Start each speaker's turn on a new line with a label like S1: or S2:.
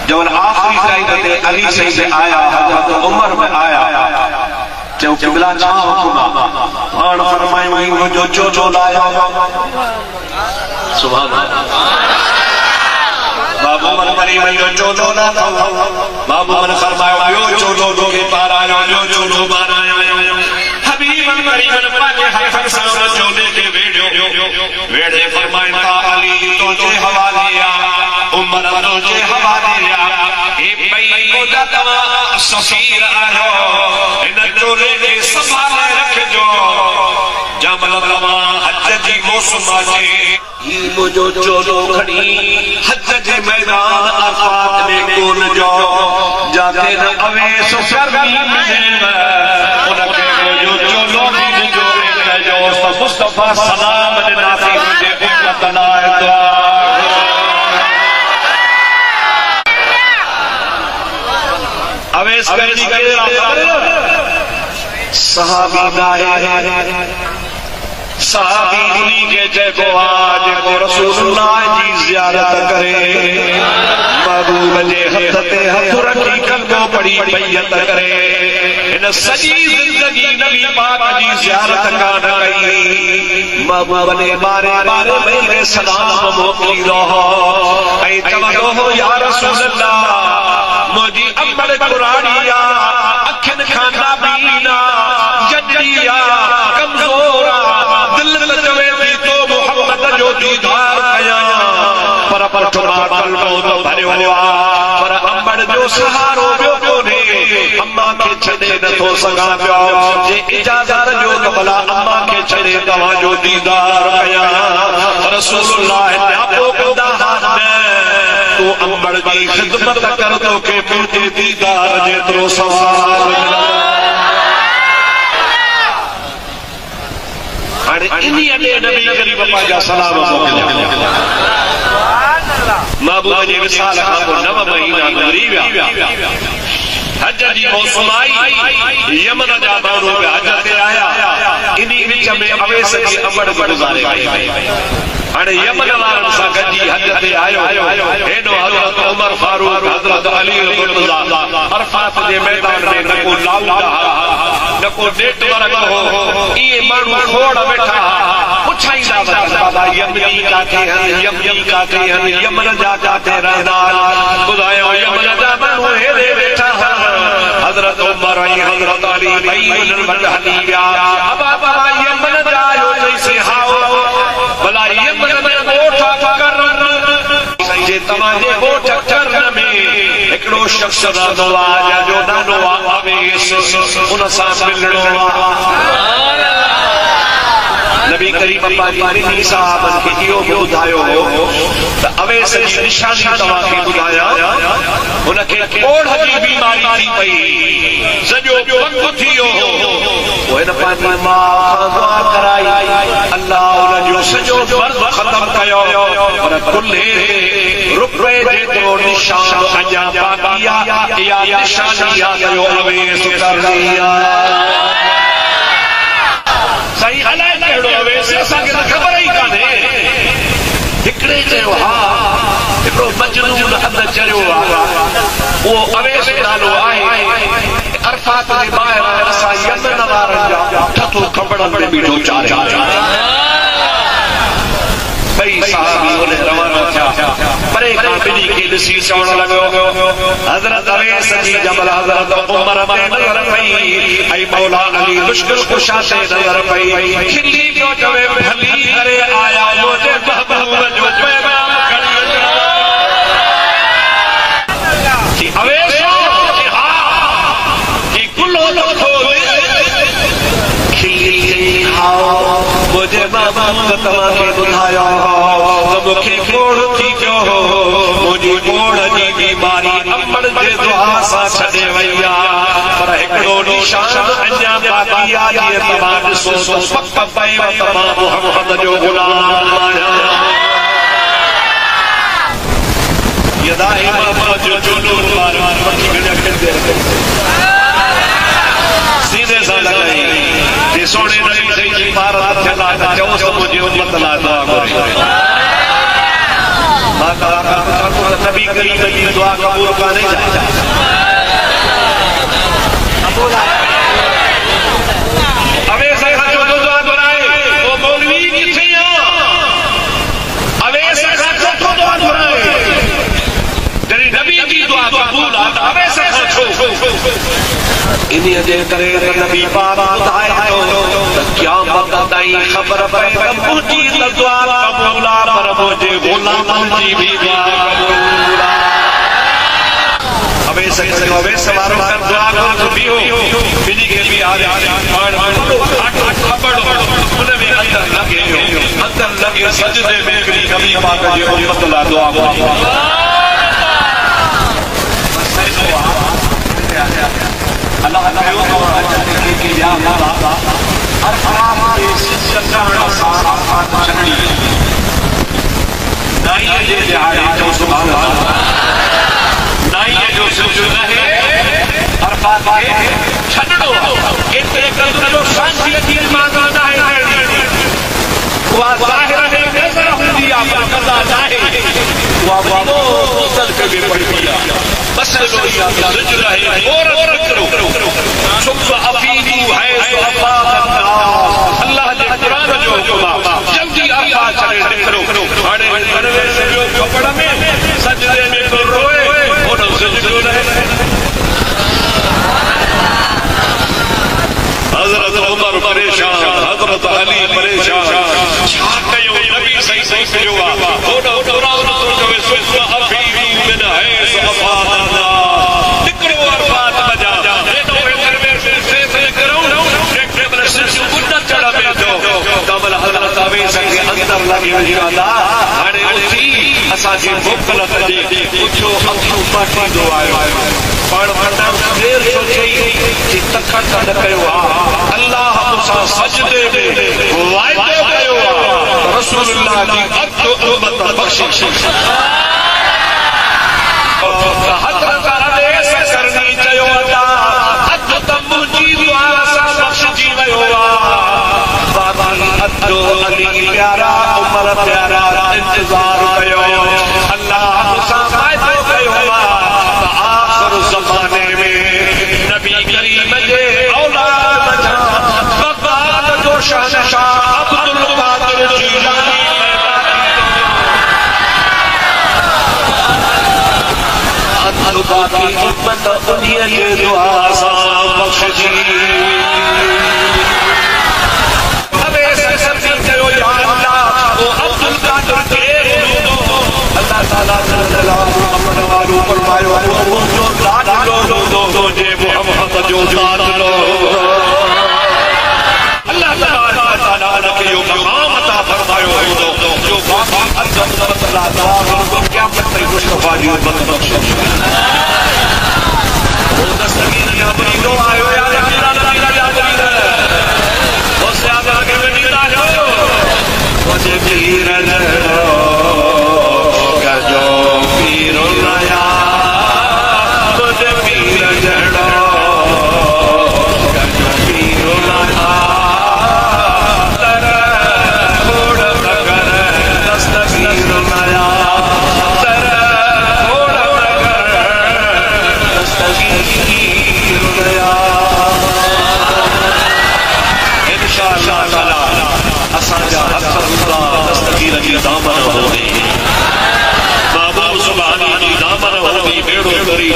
S1: जब आखिरी क़यादत अली से आया हज़रत उमर में आया जो किबला छा हुकुमा हाण फरमायो जो चोचो लाया सुभान अल्लाह बाबू मन करीम जो चोचो लाया बाबू मन फरमायो यो चोचो के पार आया जो चोचो बार आया हबीब करीम पाके हक सामने चोले के वेड़े फरमाया अली तो जे हवाले आ उमर तो जे हवाले आ ए भई को तवा सफीर आयो इन चोले के संभाले रखजो जमल तवा हज जी मौसम आजे ही मुजो चोलो खड़ी हज जे मैदान अरफात में कोन जो जाके न अवेस शर्मी मिले उनके मुजो चोलो भी जो जो मुस्तफा सलाम नासी मुझे उम्मत नाए दुआ अवेस करनी के सहाबी गाए सहाबी उन्हीं के जेको आज को रसूलुल्लाह जी ज़ियारत करे महबूब जे हथ ते हथ रखी कलमो पढ़ी बैयत करे इन सजी जिंदगी नबी पाक जी ज़ियारत कान कई महबूब ने बारे बारे मेरे सलाम मोकली रहो ऐ चवंदो हो या रसूलल्लाह मुझी अम्बड़ कुरानिया अखिन खाना बीना जजिया कमजोरा दिल चवे थी तो मोहम्मद जो दीदार कया पर थोड़ा कलमो तो भरियो पर अम्बड़ जो सहारो बियो कोने अम्मा के छड़े न तो सगा पियो जे इजाजत जो कबला अम्मा के छड़े तवा जो दीदार कया रसूलुल्लाह ने आपो कंदा हाथ में तो अम्बड़ जी खिदमत कर तो के पूजे दीदार जेतरो सवाल अरे इन्हीं अडे नबी करीम पाजा सलाम मोकलिया महबूब जे विसाल खां पोइ 9 महीना गुज़री विया हज जी मौसम आई यमन जा माण्हू हज ते आया इन्हीं विच में अवेस जी अमड़ गुज़ारे हाणे यमन वारनि सां गॾिजी हज ते आयो हेॾो हज़रत उमर फारूक हज़रत अली मुर्तज़ा अरफात जे मैदान में न को लाउडा न को नेटवर्क हो इहे माण्हू खोड़ वेठा पुछाईंदा बाबा यमनी काथे हन यमन जा काथे रहंदा ॿुधायो यमन जा माण्हू हेॾे वेठा हज़रत उमर ऐं हज़रत अली ॿई उन्हनि वटि हली विया बाबा यमन जा आयो चईसि हाओ भला यमन में ॻोठ कर जे तव्हांजे ॻोठ करन में हिकिड़ो शख़्स रहंदो आहे जो नालो आहे अवेस उन सां मिलणो आहे नबी करीम पाक साहब के इहो भी ॿुधायो हो त अवेस जी निशानी तव्हांखे ॿुधायां हुनखे कोढ़ जी बीमारी थी पई सॼो पंगु थी वियो पोइ हिन पंहिंजी मां खां दुआ कराई अल्लाह हुनजो सॼो फर्ज़ ख़तम कयो पर कुल्हे रुपए जेतिरो निशान अञा बाक़ी आहे इहा निशानी आहे जो अवेस करणी आहे सही हलाए कहिड़ो अवेस असांखे त ख़बर ई कान्हे हिकिड़े चयो हा हिकिड़ो मजनून हद चयो आहे उहो अवेस नालो आहे अरफात जे ॿाहिरि असां यमन वारनि जा ठथो खपड़नि में बीठो चारे ॿई सहाबी उन्हें रवाना थिया परे खां ॿिन्ही खे ॾिसी चवण लॻो हज़रत अवेस जी जमल हज़रत उमर ते नज़र पई ऐं मौला अली मुश्किल कुशा ते नज़र पई खिली पियो चवे भली करे आया मुंहिंजे महबूब जो पैगाम खणी कि अवेस कि हा कि कुल्लो लखो खिली आओ मुझे महबूब तव्हांखे ॿुधायो त मूंखे कोढ़ थी पियो हो मुंहिंजी कोढ़ जी बीमारी अमड़ जे दुआ सां छॾे वई आहे पर हिकिड़ो निशान अञा बाक़ी आहे जीअं तव्हां ॾिसो त पक पए त मां मुहम्मद जो ग़ुलाम आहियां यदा इमाम जो चोलो बार बार वठी गॾु सीधे सां लॻाई जे सोने नबी सही जी पार थियला त चओ त मुंहिंजी उम्मत लाइ दुआ घुरे नबी करीम की दुआ कबूल का नहीं जाता। अवेसा का जो दुआ कराए वो मौलवी किथे अवेसा का जो दुआ कराए जरी नबी की दुआ कबूल आता अवेसा का इन्हीं जे करे नबी पाक ॿुधाए थो त क़यामत ताईं ख़बर पए त मुंहिंजी दुआ कबूल आहे पर मुंहिंजे ग़ुलामनि जी बि दुआ कबूल आहे। अवेस वारो दुआ करो बीहो बिनी खे बि आरे पाण खबर उन में अंदर लगे सजदे में नबी पाक जी उम्मत लाइ दुआ करो। अल्लाह कयो तो कि या अल्लाह हर खराब के सच्चाई सारा साथ छड़ी नाई जे दिहाड़ी तो सुभान अल्लाह नाई जो सुजुद है हर बात के छड़ो एतरे कदरो शांति की मांगना है वो जाहिर है नजर हुंदी आप कदा चाहे वो मुसल के भी पड़ गया बस लो या सुजुद है और करो सुब अफीदू है सो अल्लाह जे कुरान जो हुक्म जल्दी आफा चले करो हाणे करवे से जो कपड़ा में सजदे में तो रोए और सुजुद है। हजरत उमर परेशान हजरत अली परेशान छा कयो नबी सही सही कयो आ ओडो कुरान तो जो सुब अफीदू मिन है सो अफादा निकरो अरफात बजा हजरत अवेस के अंदर लगे हाणे उथी असांजी मोकलत जे कुझो अखियूं पाटींदो आयो पाण वॾा देर सोचई कि तखत न कयो आहे अल्लाह मूंसां सजदे में वाइदो कयो आहे रसूलुल्लाह जी अधु उम्मत बख़्शिश हजरत अवेस करनी चयो अधु त मुंहिंजी दुआ सां बख़्शिजी वियो अधु अली प्यारा उमर प्यारा इंतजार कयो अल्लाह मूंसां वाइदो कयो आखिर ज़माने में नबी करीम जे औलाद बग़दाद जो शहंशाह अब्दुल कादिर जीलानी अधु बाकी उम्मत उन्हीं जे दुआ सां बख़्शिजी। अल्लाह ताला अपने वालों फरमायो जो दाद लो जे मोहम्मद जो दाद लो अल्लाह ताला ने यो मकाम अता फरमायो जो बाकी अज़त अल्लाह ताला को क़यामत तक मुस्तफा जी उम्मत बख्शे वो दस्तगीर या बरीदो आयो या अल्लाह या बरीद वो से आगे बनी रहो मुझे पीर जो पीर नया मुझे पीर जड़ो जो पीर नया तर थोड़ कर दस्तगीर नया तर थोड़ कर दस्तगीर नया इंशाअल्लाह असांजा अक्सर दस्तगीर जी दामन होंदी बाबा सुभानी जी दामन होंदी बेड़ो करी